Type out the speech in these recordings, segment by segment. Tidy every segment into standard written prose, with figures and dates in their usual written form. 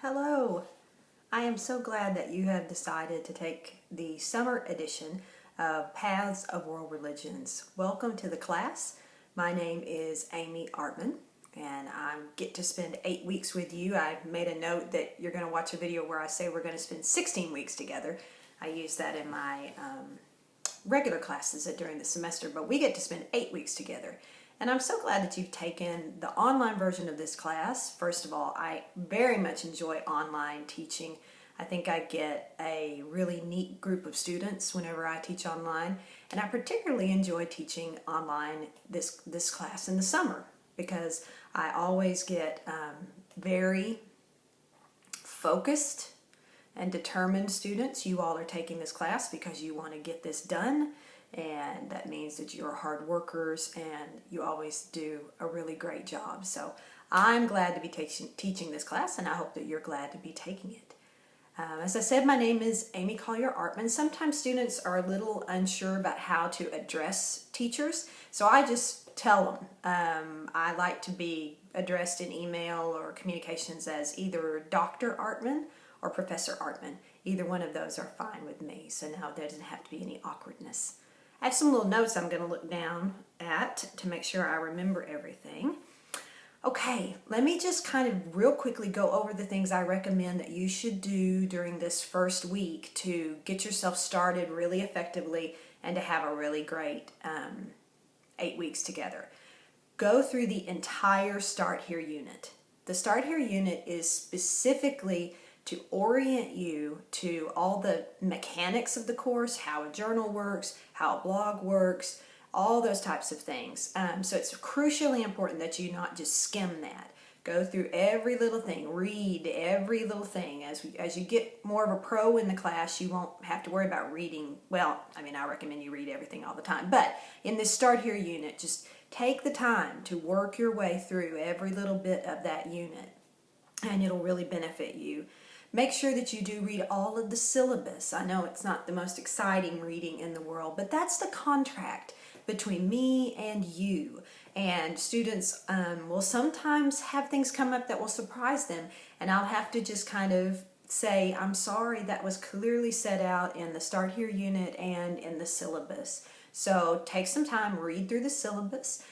Hello! I am so glad that you have decided to take the summer edition of Paths of World Religions. Welcome to the class. My name is Amy Artman and I get to spend 8 weeks with you. I've made a note that you're going to watch a video where I say we're going to spend 16 weeks together. I use that in my regular classes during the semester, but we get to spend 8 weeks together. And I'm so glad that you've taken the online version of this class. First of all, I very much enjoy online teaching. I think I get a really neat group of students whenever I teach online. And I particularly enjoy teaching online this class in the summer because I always get very focused and determined students. You all are taking this class because you want to get this done. And that means that you're hard workers and you always do a really great job. So I'm glad to be teaching this class, and I hope that you're glad to be taking it. As I said, my name is Amy Collier Artman. Sometimes students are a little unsure about how to address teachers, so I just tell them. I like to be addressed in email or communications as either Dr. Artman or Professor Artman. Either one of those are fine with me, so now there doesn't have to be any awkwardness. I have some little notes I'm going to look down at to make sure I remember everything. Okay, let me just kind of real quickly go over the things I recommend that you should do during this first week to get yourself started really effectively and to have a really great 8 weeks together. Go through the entire Start Here unit. The Start Here unit is specifically to orient you to all the mechanics of the course, how a journal works, how a blog works, all those types of things. So it's crucially important that you not just skim that. Go through every little thing, read every little thing. As you get more of a pro in the class, you won't have to worry about reading. Well, I mean, I recommend you read everything all the time. But in this Start Here unit, just take the time to work your way through every little bit of that unit, and it'll really benefit you. Make sure that you do read all of the syllabus. I know it's not the most exciting reading in the world, but that's the contract between me and you. And students will sometimes have things come up that will surprise them, and I'll have to just kind of say, I'm sorry, that was clearly set out in the Start Here unit and in the syllabus. So take some time, read through the syllabus,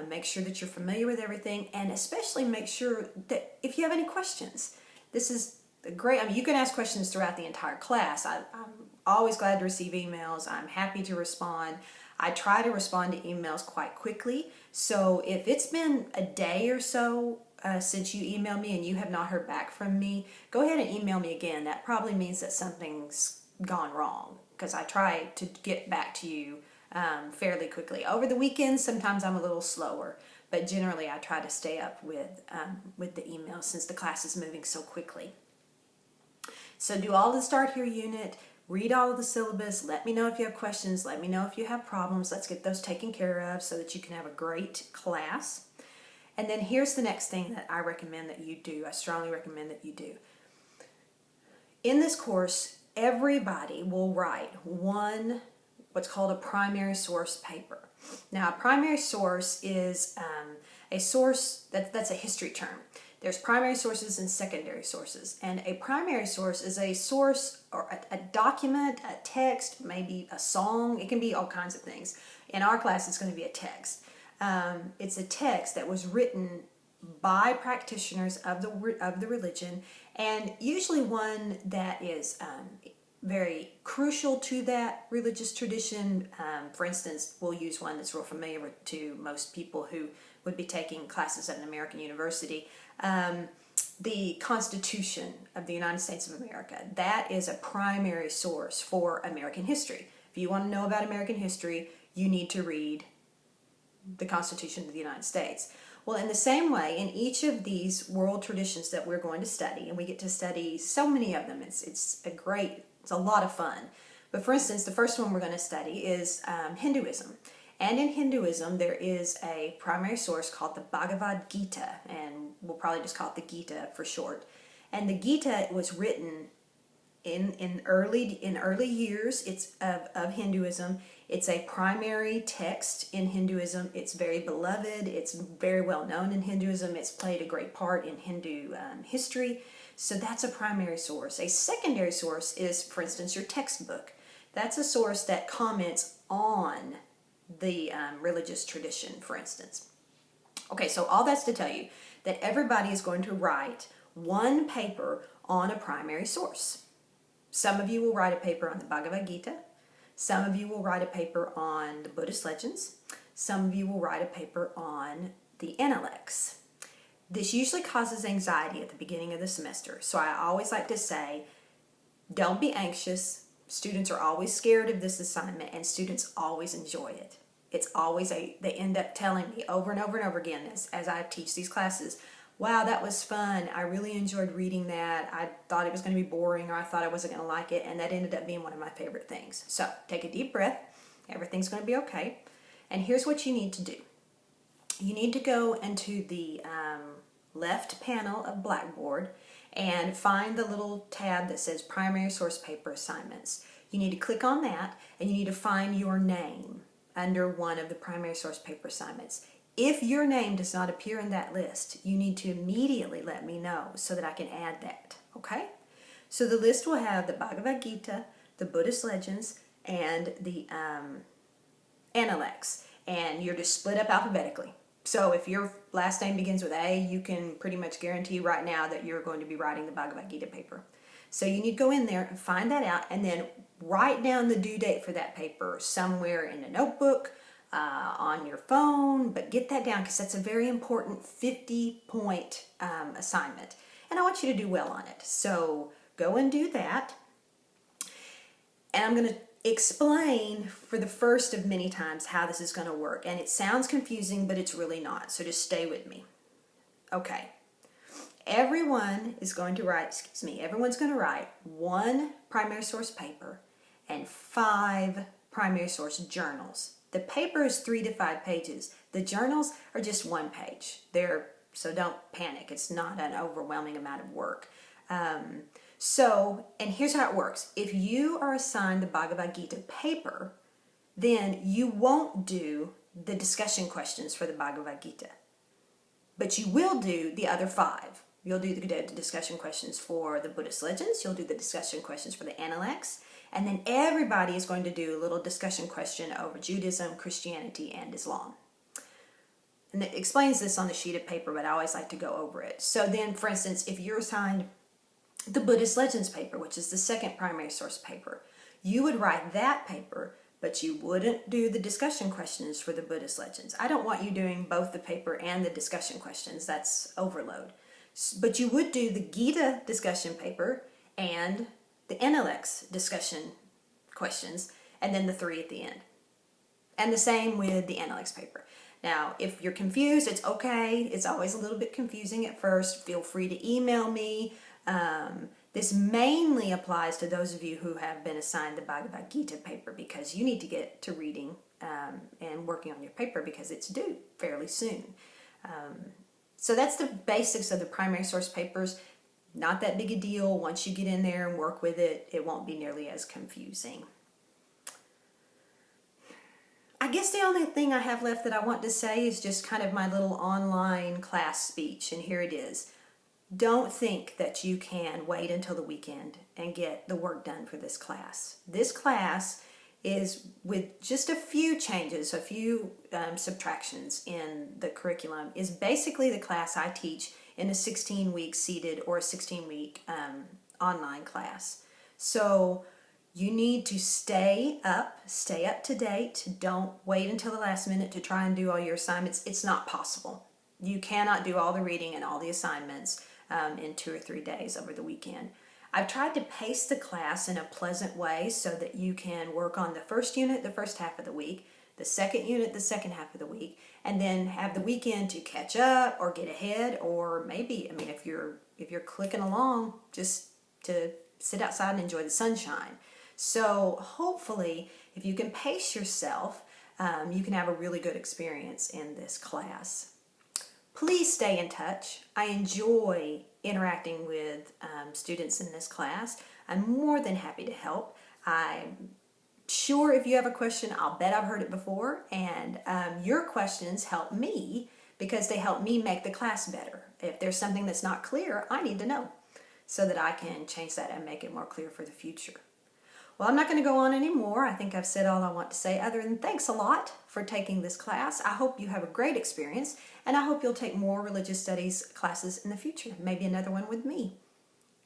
make sure that you're familiar with everything, and especially make sure that if you have any questions, this is great. I mean, you can ask questions throughout the entire class. I'm always glad to receive emails. I'm happy to respond. I try to respond to emails quite quickly. So if it's been a day or so since you emailed me and you have not heard back from me, go ahead and email me again. That probably means that something's gone wrong because I try to get back to you fairly quickly. Over the weekends, sometimes I'm a little slower, but generally I try to stay up with the emails since the class is moving so quickly. So do all the Start Here unit, read all of the syllabus, let me know if you have questions, let me know if you have problems, let's get those taken care of so that you can have a great class. And then here's the next thing that I recommend that you do, I strongly recommend that you do. In this course, everybody will write what's called a primary source paper. Now, a primary source is a source, that's a history term. There's primary sources and secondary sources. And a primary source is a source or a document, a text, maybe a song. It can be all kinds of things. In our class, it's going to be a text. It's a text that was written by practitioners of the religion, and usually one that is very crucial to that religious tradition. For instance, we'll use one that's real familiar to most people who would be taking classes at an American university. The Constitution of the United States of America. That is a primary source for American history. If you want to know about American history, you need to read the Constitution of the United States. Well, in the same way, in each of these world traditions that we're going to study, and we get to study so many of them, it's a lot of fun. But for instance, the first one we're going to study is Hinduism. And in Hinduism, there is a primary source called the Bhagavad Gita, and we'll probably just call it the Gita for short. And the Gita was written in early years of Hinduism. It's a primary text in Hinduism. It's very beloved. It's very well known in Hinduism. It's played a great part in Hindu history. So that's a primary source. A secondary source is, for instance, your textbook. That's a source that comments on the religious tradition, for instance. Okay, so all that's to tell you that everybody is going to write one paper on a primary source. Some of you will write a paper on the Bhagavad Gita. Some of you will write a paper on the Buddhist legends. Some of you will write a paper on the Analects. This usually causes anxiety at the beginning of the semester. So I always like to say, don't be anxious. Students are always scared of this assignment, and students always enjoy it. It's always they end up telling me over and over and over again as I teach these classes, wow, that was fun. I really enjoyed reading that. I thought it was going to be boring, or I thought I wasn't going to like it, and that ended up being one of my favorite things. So take a deep breath. Everything's going to be okay. And here's what you need to do. You need to go into the left panel of Blackboard and find the little tab that says Primary Source Paper Assignments. You need to click on that, and you need to find your name under one of the Primary Source Paper Assignments. If your name does not appear in that list, you need to immediately let me know so that I can add that, okay? So the list will have the Bhagavad Gita, the Buddhist legends, and the Analects, and you're just split up alphabetically. So if your last name begins with A, you can pretty much guarantee right now that you're going to be writing the Bhagavad Gita paper. So you need to go in there and find that out, and then write down the due date for that paper somewhere in a notebook, on your phone, but get that down because that's a very important 50-point assignment. And I want you to do well on it. So go and do that. And I'm going to explain for the first of many times how this is going to work. And it sounds confusing, but it's really not. So just stay with me. Okay. Everyone's going to write one primary source paper and 5 primary source journals. The paper is 3 to 5 pages. The journals are just 1 page. So don't panic. It's not an overwhelming amount of work. And here's how it works. If you are assigned the Bhagavad Gita paper, then you won't do the discussion questions for the Bhagavad Gita. But you will do the other 5. You'll do the discussion questions for the Buddhist legends. You'll do the discussion questions for the Analects. And then everybody is going to do a little discussion question over Judaism, Christianity, and Islam. And it explains this on the sheet of paper, but I always like to go over it. So then, for instance, if you're assigned the Buddhist legends paper, which is the second primary source paper, you would write that paper, but you wouldn't do the discussion questions for the Buddhist legends. I don't want you doing both the paper and the discussion questions. That's overload. But you would do the Gita discussion paper and the Analects discussion questions, and then the 3 at the end. And the same with the Analects paper. Now, if you're confused, it's okay. It's always a little bit confusing at first. Feel free to email me. This mainly applies to those of you who have been assigned the Bhagavad Gita paper, because you need to get to reading and working on your paper because it's due fairly soon. So that's the basics of the primary source papers. Not that big a deal. Once you get in there and work with it, it won't be nearly as confusing. I guess the only thing I have left that I want to say is just kind of my little online class speech, and here it is. Don't think that you can wait until the weekend and get the work done for this class. This class is, with just a few changes, a few subtractions in the curriculum, is basically the class I teach in a 16-week seated or a 16-week online class. So you need to stay up to date. Don't wait until the last minute to try and do all your assignments. It's not possible. You cannot do all the reading and all the assignments in 2 or 3 days over the weekend. I've tried to pace the class in a pleasant way so that you can work on the first unit the first half of the week, the second unit the second half of the week, and then have the weekend to catch up or get ahead, or maybe, if you're clicking along, just to sit outside and enjoy the sunshine. So hopefully, if you can pace yourself, you can have a really good experience in this class. Please stay in touch. I enjoy interacting with students in this class. I'm more than happy to help. I'm sure if you have a question, I'll bet I've heard it before, and your questions help me because they help me make the class better. If there's something that's not clear, I need to know so that I can change that and make it more clear for the future. Well, I'm not going to go on anymore. I think I've said all I want to say other than thanks a lot for taking this class. I hope you have a great experience, and I hope you'll take more religious studies classes in the future, maybe another one with me.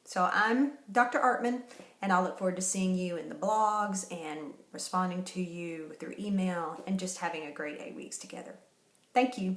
So I'm Dr. Artman, and I'll look forward to seeing you in the blogs and responding to you through email and just having a great 8 weeks together. Thank you.